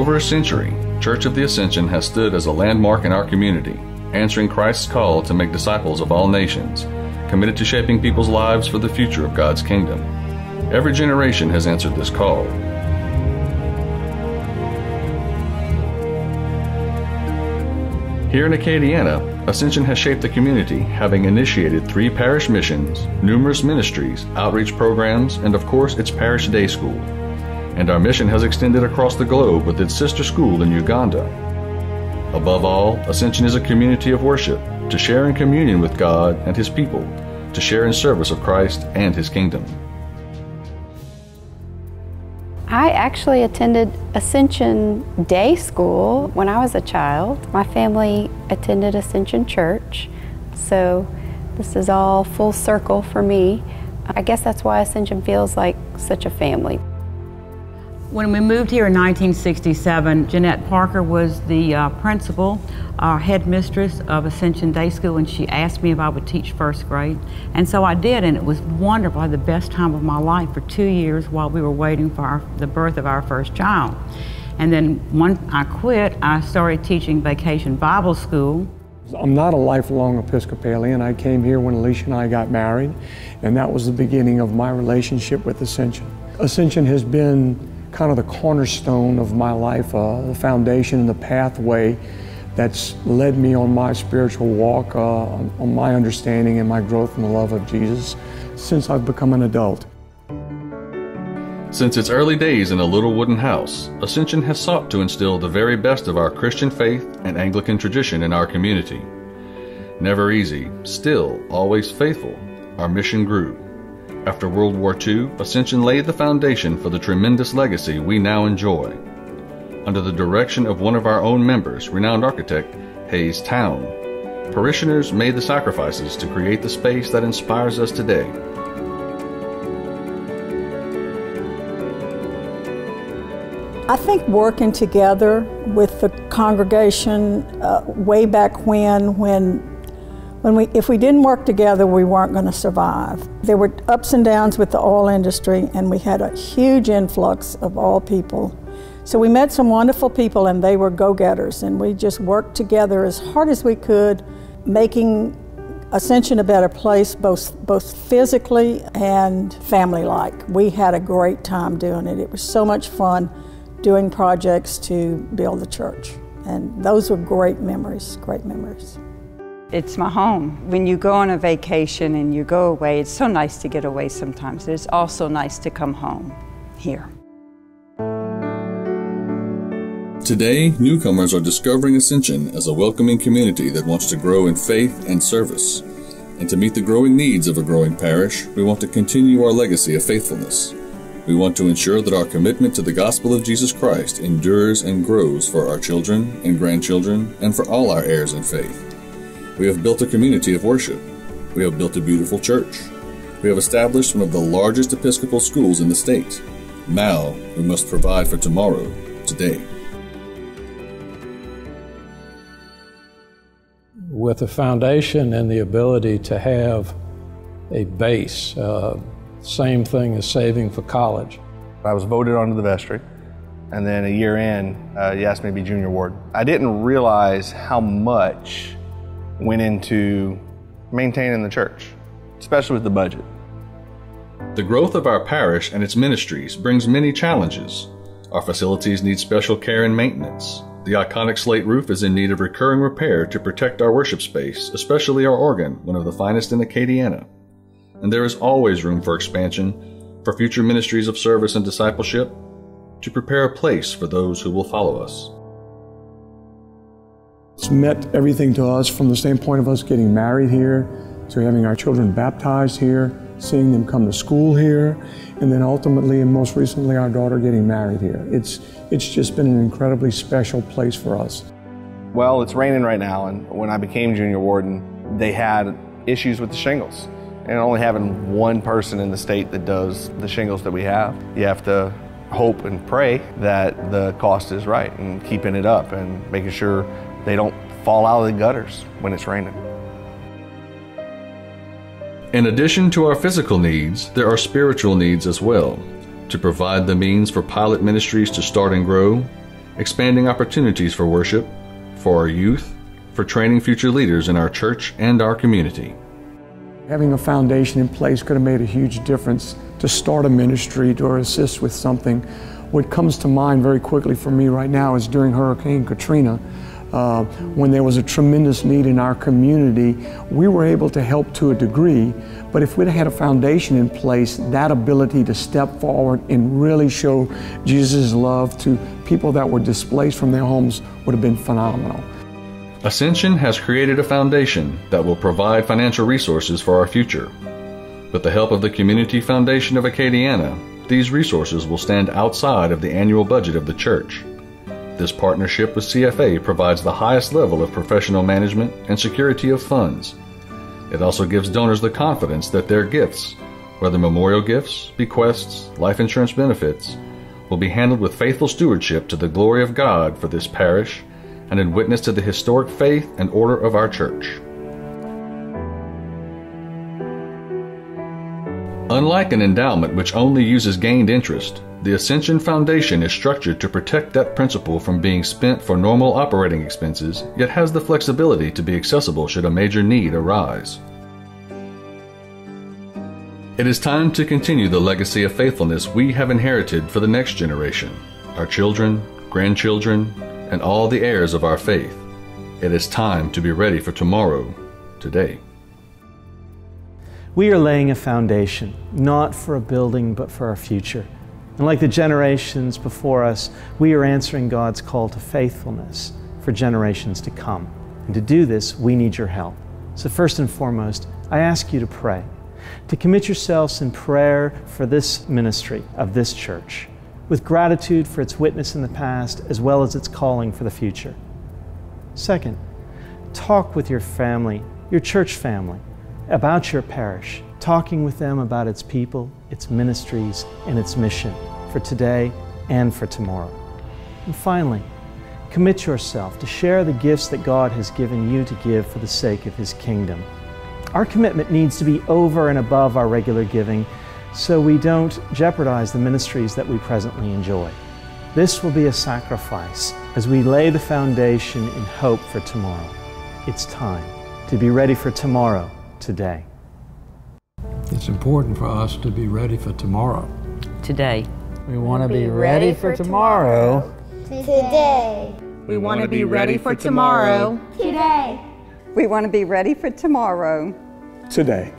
over a century, Church of the Ascension has stood as a landmark in our community, answering Christ's call to make disciples of all nations, committed to shaping people's lives for the future of God's kingdom. Every generation has answered this call. Here in Acadiana, Ascension has shaped the community, having initiated 3 parish missions, numerous ministries, outreach programs, and of course its parish day school. And our mission has extended across the globe with its sister school in Uganda. Above all, Ascension is a community of worship, to share in communion with God and His people, to share in service of Christ and His kingdom. I actually attended Ascension Day School when I was a child. My family attended Ascension Church, so this is all full circle for me. I guess that's why Ascension feels like such a family. When we moved here in 1967, Jeanette Parker was the principal, our headmistress of Ascension Day School, and she asked me if I would teach first grade. And so I did, and it was wonderful. I had the best time of my life for 2 years while we were waiting for the birth of our first child. And then when I quit, I started teaching Vacation Bible School. I'm not a lifelong Episcopalian. I came here when Alicia and I got married, and that was the beginning of my relationship with Ascension. Ascension has been kind of the cornerstone of my life, the foundation and the pathway that's led me on my spiritual walk, on my understanding and my growth in the love of Jesus since I've become an adult. Since its early days in a little wooden house, Ascension has sought to instill the very best of our Christian faith and Anglican tradition in our community. Never easy, still always faithful, our mission grew. After World War II, Ascension laid the foundation for the tremendous legacy we now enjoy. Under the direction of one of our own members, renowned architect Hayes Town, parishioners made the sacrifices to create the space that inspires us today. I think working together with the congregation way back if we didn't work together, we weren't going to survive. There were ups and downs with the oil industry, and we had a huge influx of all people. So we met some wonderful people, and they were go-getters, and we just worked together as hard as we could, making Ascension a better place, both physically and family-like. We had a great time doing it. It was so much fun doing projects to build the church, and those were great memories, great memories. It's my home. When you go on a vacation and you go away, it's so nice to get away sometimes. It's also nice to come home here. Today, newcomers are discovering Ascension as a welcoming community that wants to grow in faith and service. And to meet the growing needs of a growing parish, we want to continue our legacy of faithfulness. We want to ensure that our commitment to the gospel of Jesus Christ endures and grows for our children and grandchildren and for all our heirs in faith. We have built a community of worship. We have built a beautiful church. We have established one of the largest Episcopal schools in the state. Now, we must provide for tomorrow, today. With a foundation and the ability to have a base, same thing as saving for college. I was voted onto the vestry, and then a year in, he asked me to be junior warden. I didn't realize how much went into maintaining the church, especially with the budget. The growth of our parish and its ministries brings many challenges. Our facilities need special care and maintenance. The iconic slate roof is in need of recurring repair to protect our worship space, especially our organ, one of the finest in Acadiana. And there is always room for expansion, for future ministries of service and discipleship, to prepare a place for those who will follow us. It's meant everything to us from the standpoint of us getting married here, to having our children baptized here, seeing them come to school here, and then ultimately and most recently our daughter getting married here. It's just been an incredibly special place for us. Well, it's raining right now, and when I became junior warden, they had issues with the shingles. And only having one person in the state that does the shingles that we have, you have to hope and pray that the cost is right and keeping it up and making sure they don't fall out of the gutters when it's raining. In addition to our physical needs, there are spiritual needs as well. To provide the means for pilot ministries to start and grow, expanding opportunities for worship, for our youth, for training future leaders in our church and our community. Having a foundation in place could have made a huge difference to start a ministry or assist with something. What comes to mind very quickly for me right now is during Hurricane Katrina, when there was a tremendous need in our community, we were able to help to a degree, but if we'd had a foundation in place, that ability to step forward and really show Jesus' love to people that were displaced from their homes would have been phenomenal. Ascension has created a foundation that will provide financial resources for our future. With the help of the Community Foundation of Acadiana, these resources will stand outside of the annual budget of the church. This partnership with CFA provides the highest level of professional management and security of funds. It also gives donors the confidence that their gifts, whether memorial gifts, bequests, life insurance benefits, will be handled with faithful stewardship to the glory of God for this parish and in witness to the historic faith and order of our church. Unlike an endowment which only uses gained interest, the Ascension Foundation is structured to protect that principal from being spent for normal operating expenses, yet has the flexibility to be accessible should a major need arise. It is time to continue the legacy of faithfulness we have inherited for the next generation, our children, grandchildren, and all the heirs of our faith. It is time to be ready for tomorrow, today. We are laying a foundation, not for a building, but for our future. And like the generations before us, we are answering God's call to faithfulness for generations to come. And to do this, we need your help. So first and foremost, I ask you to pray, to commit yourselves in prayer for this ministry of this church, with gratitude for its witness in the past as well as its calling for the future. Second, talk with your family, your church family, about your parish, talking with them about its people, its ministries, and its mission for today and for tomorrow. And finally, commit yourself to share the gifts that God has given you to give for the sake of His kingdom. Our commitment needs to be over and above our regular giving so we don't jeopardize the ministries that we presently enjoy. This will be a sacrifice as we lay the foundation in hope for tomorrow. It's time to be ready for tomorrow, today. It's important for us to be ready for tomorrow. Today. We want to be ready for tomorrow. Today. We want to be ready for tomorrow. Today. We want to be ready for tomorrow. Today.